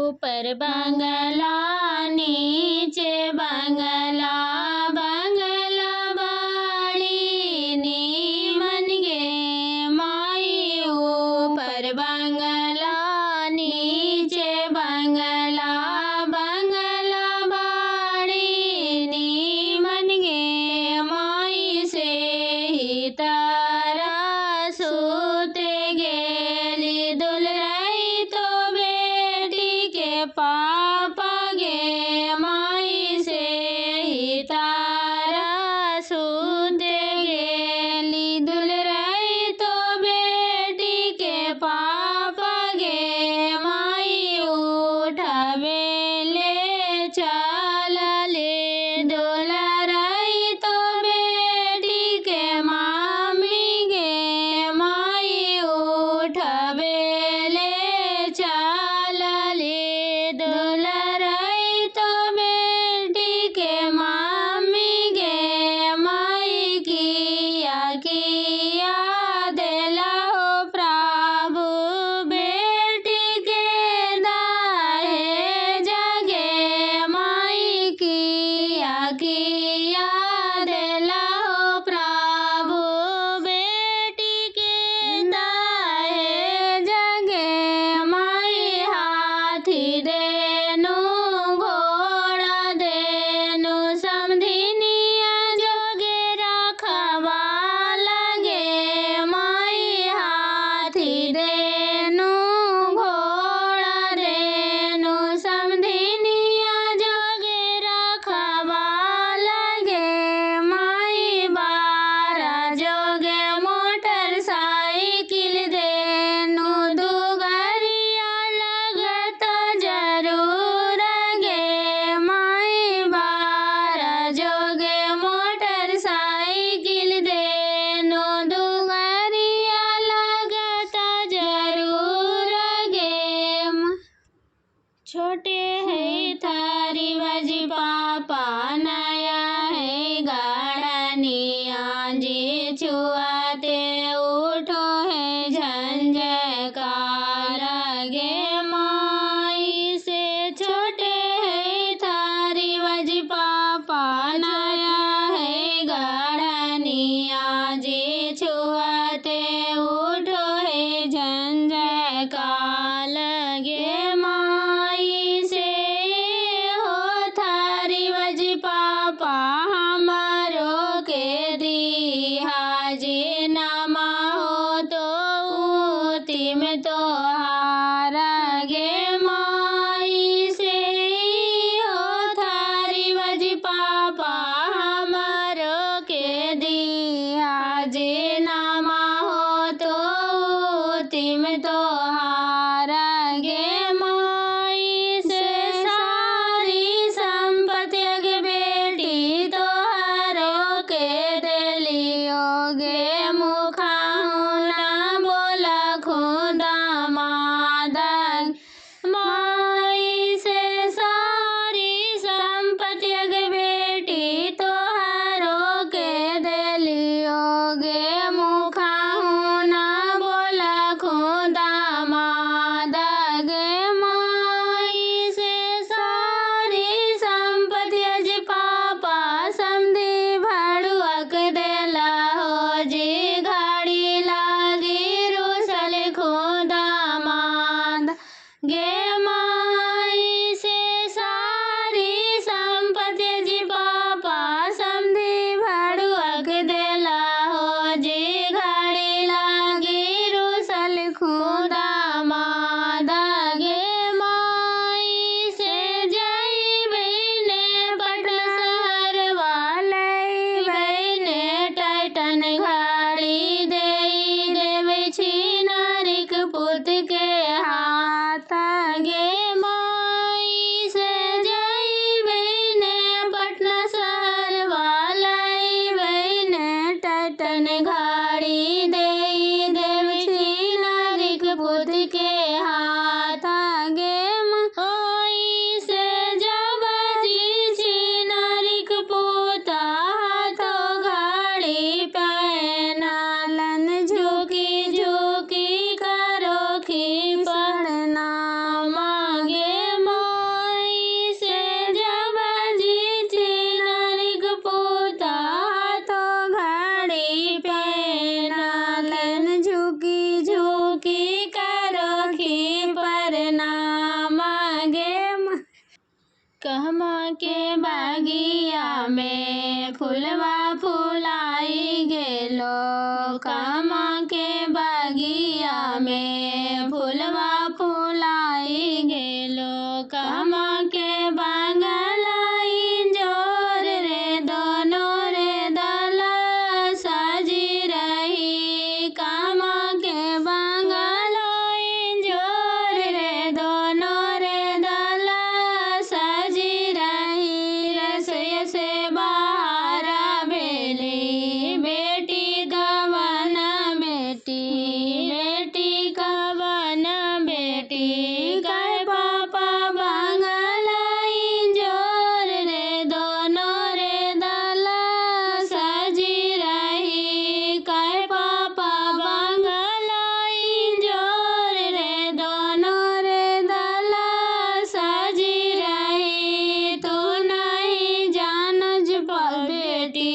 ऊपर बंगला नीचे बंगला बंगला बाड़ी नीमन गे माई ऊपर बंगला नीचे बंगला बंगला बाड़ी नीमन गे माई से ही तारा सूते गेली दुलरई तो बेटी के पापा गे माई से ही तारा सूते गेली दुलरई तो बेटी के पापा गे माई उठावे ले चलले दुलरई तो बेटी के मामी गे माई उठावे ले चलले दुलरई तो बेटी के मामी गे माई किया देला हो प्रभु बेटी के दाहे जगे माई किया देला हो प्रभु बेटी के दाहे जगे माई हाथी देनु घोड़ा देनु समधिनिया जोगे रखवा लगे माई हाथी देनु घोड़ा देनु समधिनिया जोगे रखवा लगे माई बारा जोगे मोटर साइकिल देनु दुगरिया लगत जरूर गे माई बारा जोगे मोटर साइकिल देनु दुगरिया लगत जरूर गे छोटे है थारी बजी पापा नया है गाड़निया जी छुआते उठो है झंझकार गे माई से छोटे है थारी बजी पापा नया है गाड़निया जी छुआते उठो है झंझकार गे माई से हो थारी बजी पापा हमारो के दी हाजी नामा हो तो ऊती में तो हारा गे माई से हो थारी बजी पापा हमारो के दी हाजी नामा हो तो ऊती में तो हारा गे माई से सारी संपत्ति के बेटी तो हरो के दिलियो गे मुखा ना बोला खुदा मादक माई से सारी संपत्ति के बेटी तो हरो के दिलियो गे मुखा ना बोला खुदा मादक गे माई से सारी संपत्ति जी पापा समधी भड़ुअक देला हो जी घड़ी लागी रुसल खुदा माद गे माई कहमा के बगिया में फुलवा फुलाई गेलो, कहमा के बगिया में फुलवा फुलाई गेलो, कहमा के बंगलाई जोर रे दोनों रे दला सजी रही, कहमा के बंगलाई जोर रे दोनों रे दला सजी रही। रसोई से बाहर भेली बेटी कवन बेटी, बेटी कवन बेटी, कह पापा बंगलाई जोर रे दोनों रे दला सजी रही, कह पापा बंगलाई जोर रे दोनों रे दला सजी रही। तू नहीं जानज बेटी,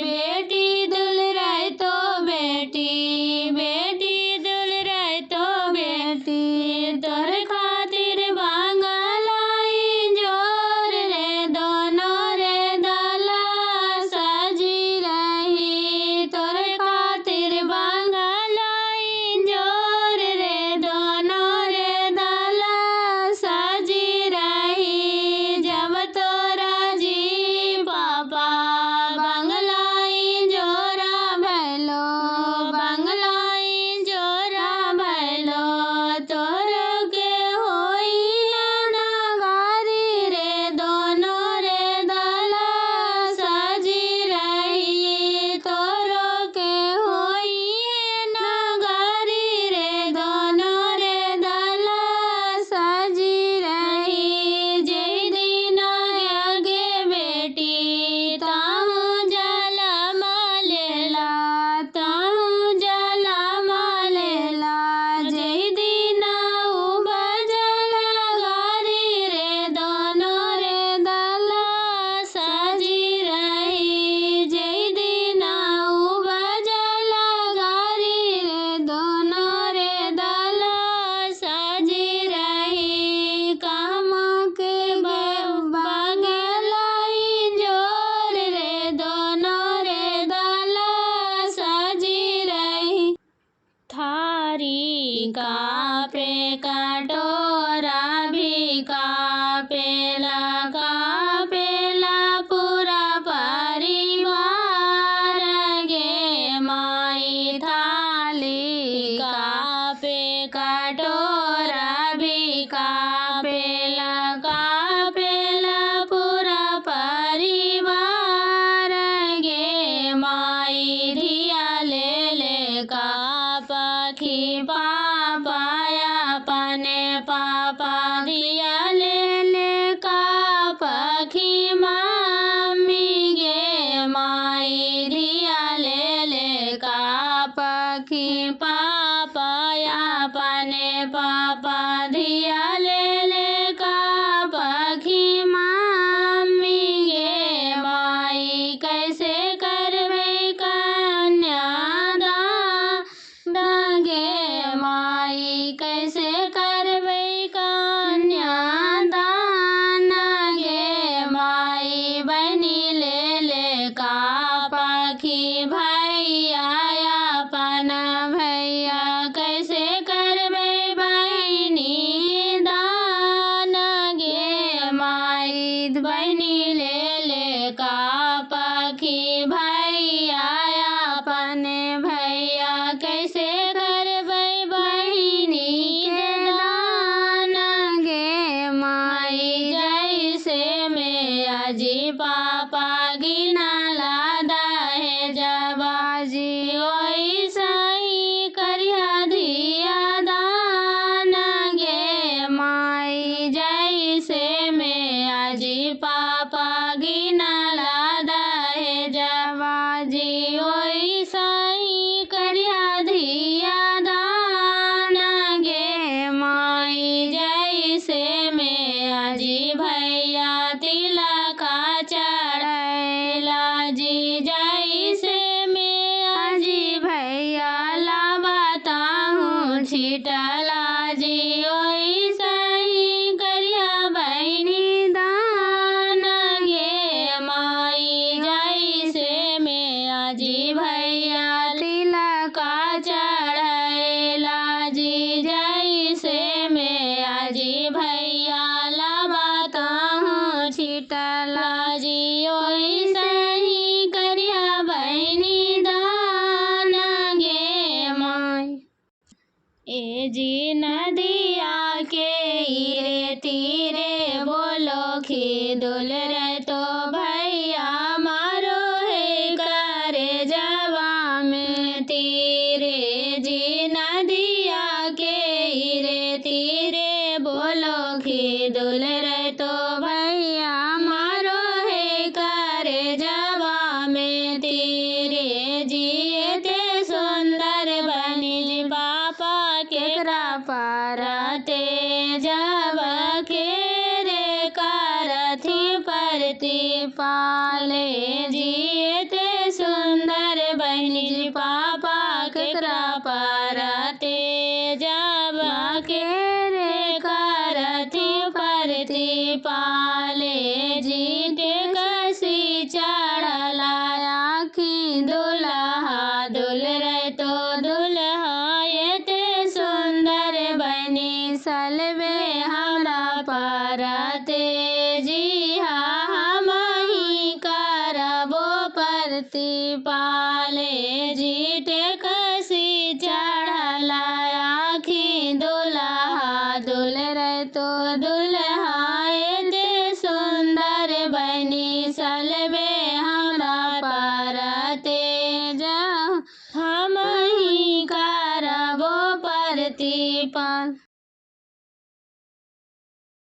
बेटी दुल रही तो बेटी, बेटी दुल रही तो बेटी, तोर खातिर बंगलाई जोर रे दोनों रे दला सजी रही, तोर खातिर बंगलाई जोर रे दोनों रे दला सजी रही। जब तोरा जी पापा बंगलाई जोरा भैलो, बंगलाई जोरा भैलो, तोर के होई नगारी रे दोनों रे दला सजी रही, तोर के होई नगारी रे दोनों रे दला सजी रही। जय दिन आगे बेटी ताहू जला मालेला, ताहू जला मालेला, जय दिन बजला गारी रे दोनों रे दला सजी रही, जय दिन बजला गारी रे दोनों रे दला सजी रही। कहमा के बगलाई जोर रे दोनों रे दला सजी रही। थारी कापे कटोरा भी कापेला, कापेला पूरा परिवार गे माई, थाली कापे कटोरा भी कापेला, कापेला पूरा परिवार गे माई, धिया ले का पखी पापाया पने पापा, धिया ले का पखी मम्मी गे माई, धिया ले का पखी पापाया पने पापा, धिया ले का पखी मम्मी गे माई, कैसे करवे कन्यादान गे माई, कैसे करवे कन्या दुल रे तो भैया मारो है करे जवा में तीरे जी नदिया के रे तीरे बोलो खी दुल रे तो भैया मारो है करे जवा में तीरे जी ते सुंदर बनी जी पापा के पारते जब के रे करथी परती पाले जीते सुंदर बहनी जी पापा के पारते जब के रे करथी परती पाले जीते कसी चढ़ला आखी दुल्हा दुल रे तो दुल्हा ये ते सुंदर बनी सलवे हमरा पारते जी हम ही करबो परती पाले जीते कसी चढ़ला आखी दुल्हा दुल रे तो दुल्हा ये सुंदर बनी सलवे हमरा पारते जा हम ही करबो परती पाल।